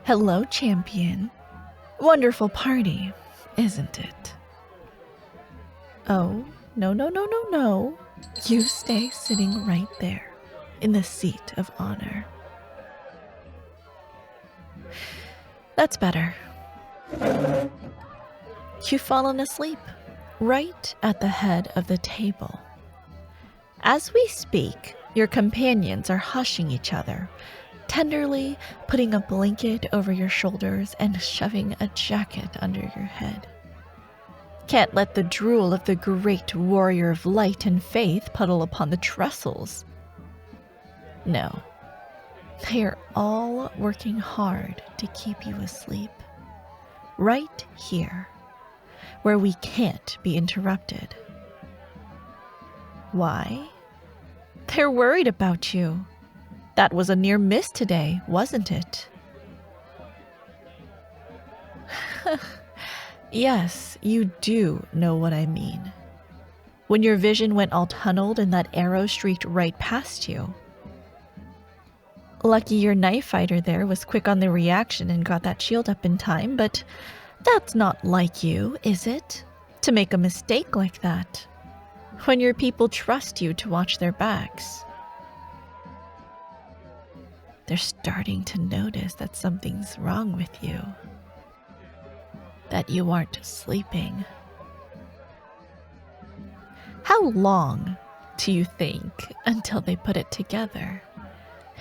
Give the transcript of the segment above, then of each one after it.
Hello, champion. Wonderful party, isn't it? Oh, no. You stay sitting right there, in the seat of honor. That's better. You've fallen asleep, right at the head of the table. As we speak, your companions are hushing each other, tenderly putting a blanket over your shoulders and shoving a jacket under your head. Can't let the drool of the great warrior of light and faith puddle upon the trestles. No, they are all working hard to keep you asleep. Right here, where we can't be interrupted. Why? They're worried about you. That was a near miss today, wasn't it? Yes, you do know what I mean. When your vision went all tunneled and that arrow streaked right past you. Lucky your knife fighter there was quick on the reaction and got that shield up in time, but that's not like you, is it? To make a mistake like that. When your people trust you to watch their backs. They're starting to notice that something's wrong with you. That you aren't sleeping. How long do you think until they put it together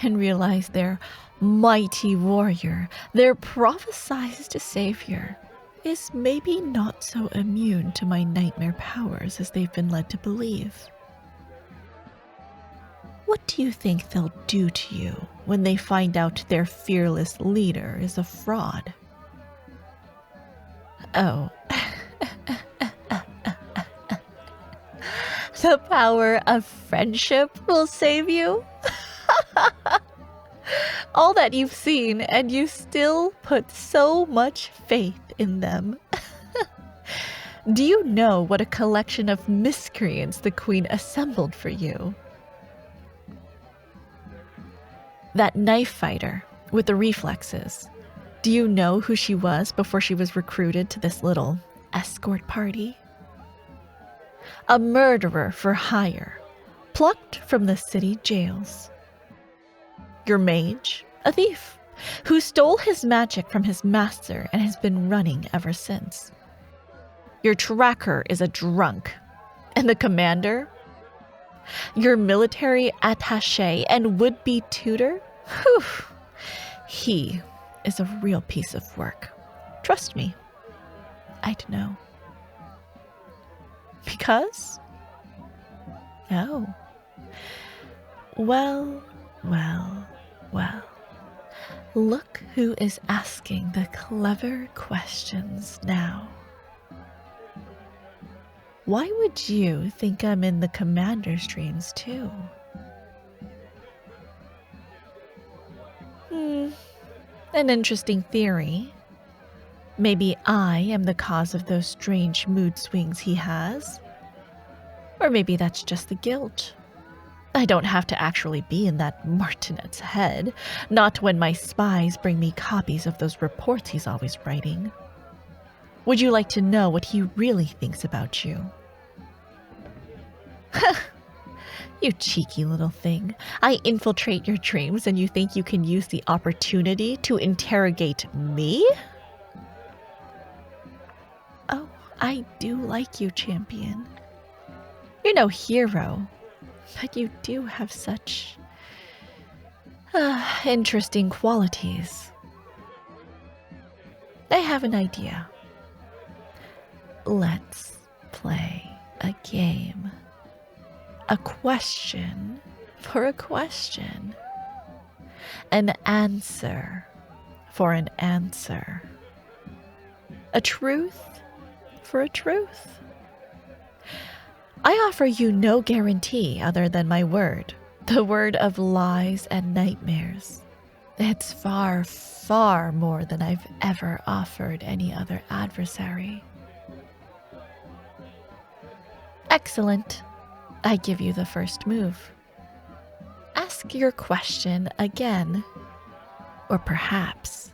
and realize their mighty warrior, their prophesized savior, is maybe not so immune to my nightmare powers as they've been led to believe? What do you think they'll do to you when they find out their fearless leader is a fraud? Oh. The power of friendship will save you? All that you've seen, and you still put so much faith in them. Do you know what a collection of miscreants the Queen assembled for you? That knife fighter with the reflexes. Do you know who she was before she was recruited to this little escort party? A murderer for hire, plucked from the city jails. Your mage, a thief, who stole his magic from his master and has been running ever since. Your tracker is a drunk, and the commander? Your military attaché and would-be tutor? Whew. He is a real piece of work. Trust me, I'd know. Because? Oh. Well. Look who is asking the clever questions now. Why would you think I'm in the commander's dreams too? An interesting theory. Maybe I am the cause of those strange mood swings he has. Or maybe that's just the guilt. I don't have to actually be in that martinet's head, not when my spies bring me copies of those reports he's always writing. Would you like to know what he really thinks about you? You cheeky little thing. I infiltrate your dreams and you think you can use the opportunity to interrogate me? Oh, I do like you, champion. You're no hero, but you do have such interesting qualities. I have an idea. Let's play a game. A question for a question. An answer for an answer. A truth for a truth. I offer you no guarantee other than my word, the word of lies and nightmares. It's far, far more than I've ever offered any other adversary. Excellent. I give you the first move. Ask your question again, or perhaps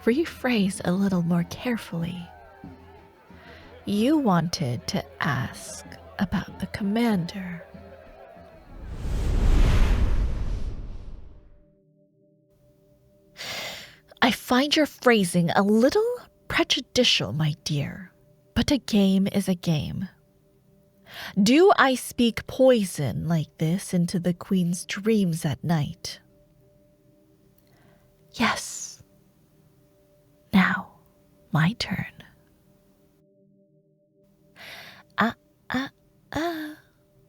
rephrase a little more carefully. You wanted to ask about the commander. I find your phrasing a little prejudicial, my dear, but a game is a game. Do I speak poison like this into the Queen's dreams at night? Yes. Now, my turn.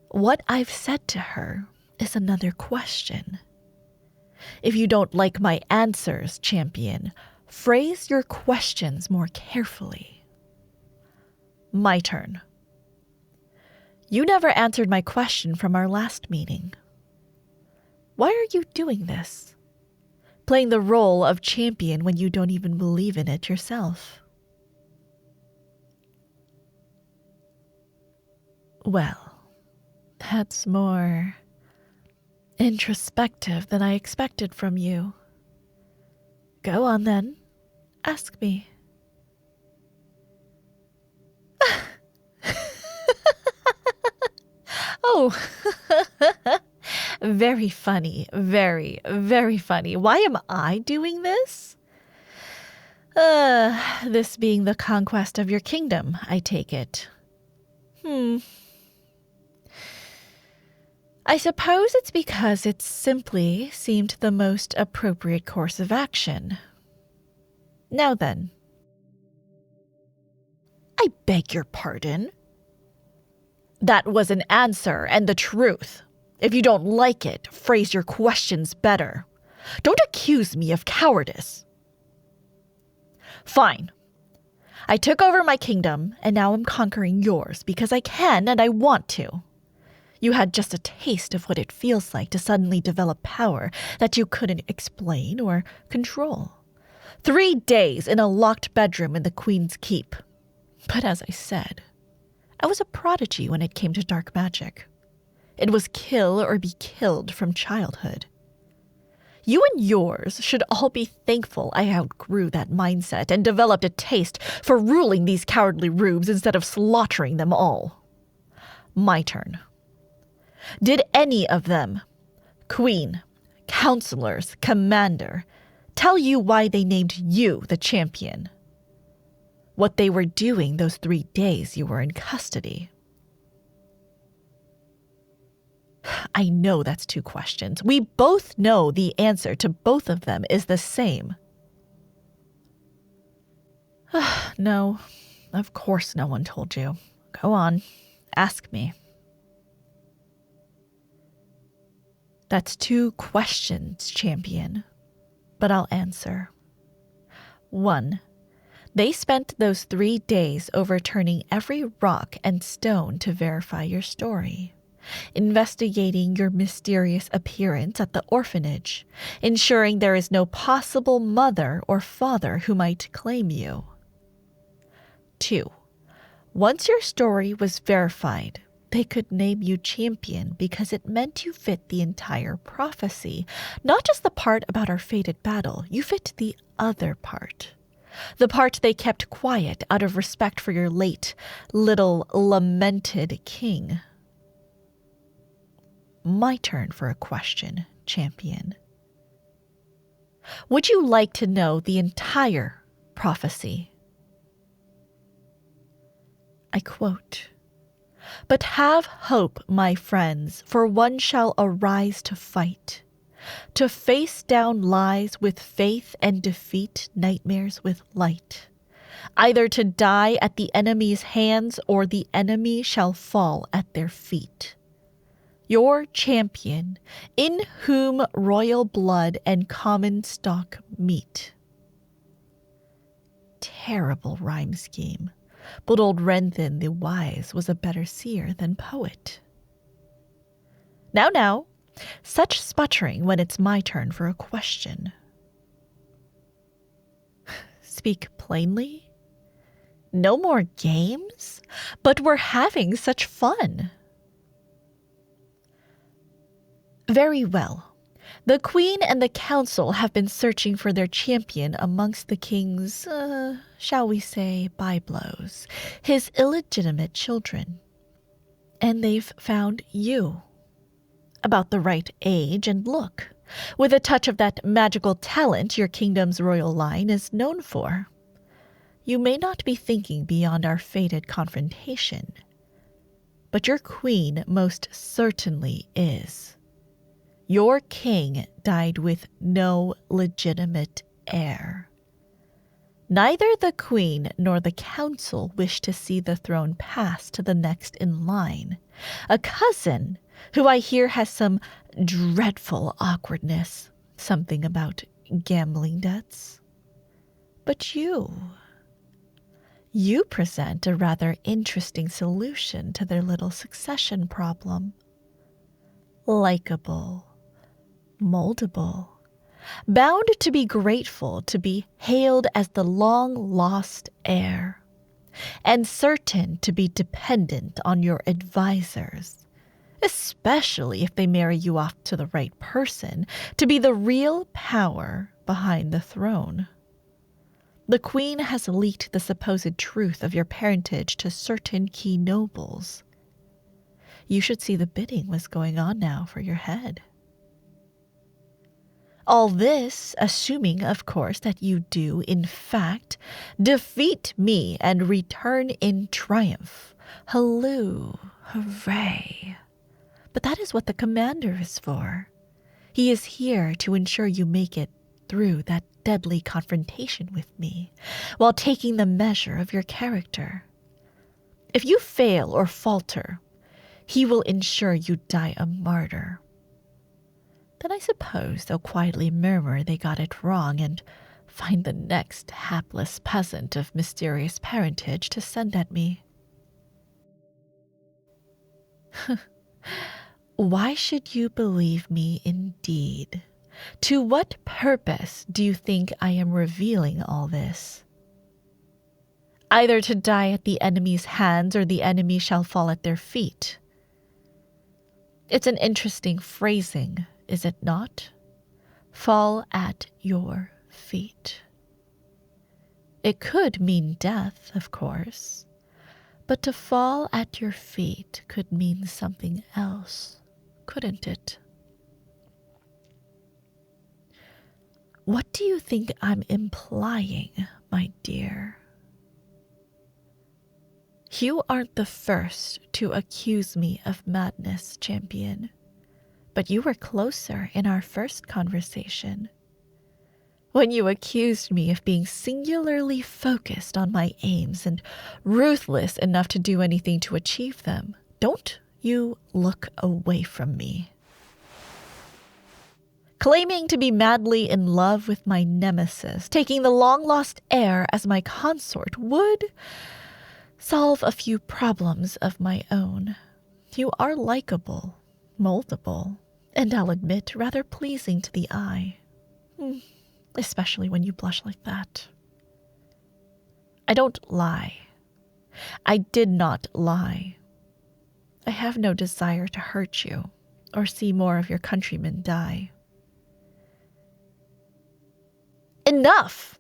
What I've said to her is another question. If you don't like my answers, champion, phrase your questions more carefully. My turn. You never answered my question from our last meeting. Why are you doing this? Playing the role of champion when you don't even believe in it yourself. Well, that's more introspective than I expected from you. Go on then, ask me. Oh, very funny, very, very funny. Why am I doing this? This being the conquest of your kingdom, I take it. I suppose it's because it simply seemed the most appropriate course of action. Now then. I beg your pardon? That was an answer and the truth. If you don't like it, phrase your questions better. Don't accuse me of cowardice. Fine. I took over my kingdom, and now I'm conquering yours because I can and I want to. You had just a taste of what it feels like to suddenly develop power that you couldn't explain or control. 3 days in a locked bedroom in the Queen's Keep. But as I said, I was a prodigy when it came to dark magic. It was kill or be killed from childhood. You and yours should all be thankful I outgrew that mindset and developed a taste for ruling these cowardly rubes instead of slaughtering them all. My turn. Did any of them, Queen, counselors, commander, tell you why they named you the champion? What they were doing those 3 days you were in custody? I know that's 2 questions. We both know the answer to both of them is the same. No, of course no one told you. Go on, ask me. That's 2 questions, champion, but I'll answer. 1. They spent those 3 days overturning every rock and stone to verify your story, investigating your mysterious appearance at the orphanage, ensuring there is no possible mother or father who might claim you. 2. Once your story was verified, they could name you champion because it meant you fit the entire prophecy, not just the part about our fated battle. You fit the other part. The part they kept quiet out of respect for your late, little, lamented king. My turn for a question, champion. Would you like to know the entire prophecy? I quote, "But have hope, my friends, for one shall arise to fight, to face down lies with faith and defeat nightmares with light, either to die at the enemy's hands or the enemy shall fall at their feet. Your champion, in whom royal blood and common stock meet." Terrible rhyme scheme. But old Renthin the Wise was a better seer than poet. Now, such sputtering when it's my turn for a question. Speak plainly? No more games? But we're having such fun. Very well. The Queen and the Council have been searching for their champion amongst the King's, shall we say, byblows, his illegitimate children. And they've found you. About the right age and look, with a touch of that magical talent your kingdom's royal line is known for. You may not be thinking beyond our fated confrontation, but your queen most certainly is. Your king died with no legitimate heir. Neither the queen nor the council wish to see the throne pass to the next in line, a cousin who I hear has some dreadful awkwardness, something about gambling debts. But you present a rather interesting solution to their little succession problem. Likeable, moldable, bound to be grateful to be hailed as the long-lost heir, and certain to be dependent on your advisors, especially if they marry you off to the right person, to be the real power behind the throne. The Queen has leaked the supposed truth of your parentage to certain key nobles. You should see the bidding was going on now for your head. All this, assuming, of course, that you do, in fact, defeat me and return in triumph. Halloo, hooray. But that is what the commander is for. He is here to ensure you make it through that deadly confrontation with me, while taking the measure of your character. If you fail or falter, he will ensure you die a martyr. Then I suppose they'll quietly murmur they got it wrong and find the next hapless peasant of mysterious parentage to send at me. Why should you believe me indeed? To what purpose do you think I am revealing all this? Either to die at the enemy's hands or the enemy shall fall at their feet. It's an interesting phrasing, is it not? Fall at your feet. It could mean death, of course, but to fall at your feet could mean something else, couldn't it? What do you think I'm implying, my dear? You aren't the first to accuse me of madness, champion, but you were closer in our first conversation, when you accused me of being singularly focused on my aims and ruthless enough to do anything to achieve them. Don't you look away from me. Claiming to be madly in love with my nemesis, taking the long-lost heir as my consort would solve a few problems of my own. You are likable, moldable, and I'll admit rather pleasing to the eye, especially when you blush like that. I don't lie. I did not lie. I have no desire to hurt you or see more of your countrymen die. Enough!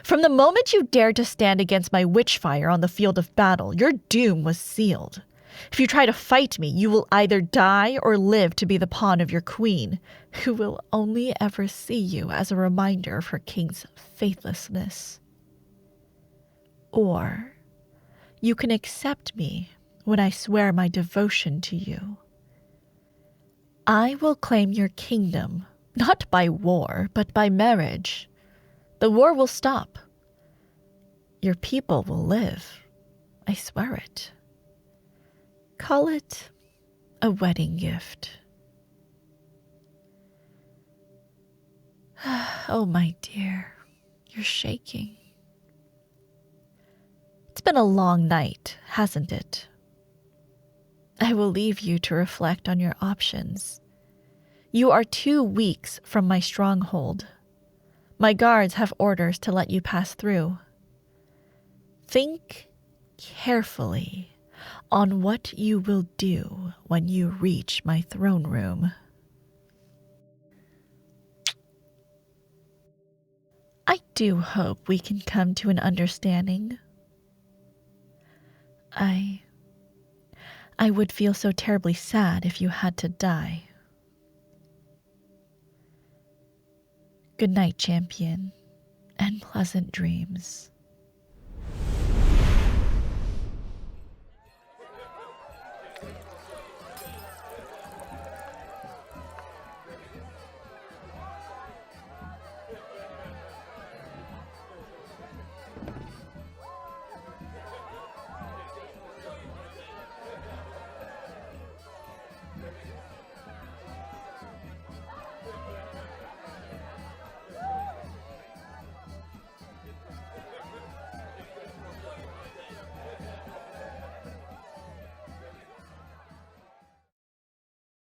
From the moment you dared to stand against my witchfire on the field of battle, your doom was sealed. If you try to fight me, you will either die or live to be the pawn of your queen, who will only ever see you as a reminder of her king's faithlessness. Or you can accept me when I swear my devotion to you. I will claim your kingdom, not by war, but by marriage. The war will stop. Your people will live. I swear it. Call it a wedding gift. Oh, my dear, you're shaking. It's been a long night, hasn't it? I will leave you to reflect on your options. You are 2 weeks from my stronghold. My guards have orders to let you pass through. Think carefully on what you will do when you reach my throne room. do hope we can come to an understanding. I would feel so terribly sad if you had to die. Good night, champion, and pleasant dreams.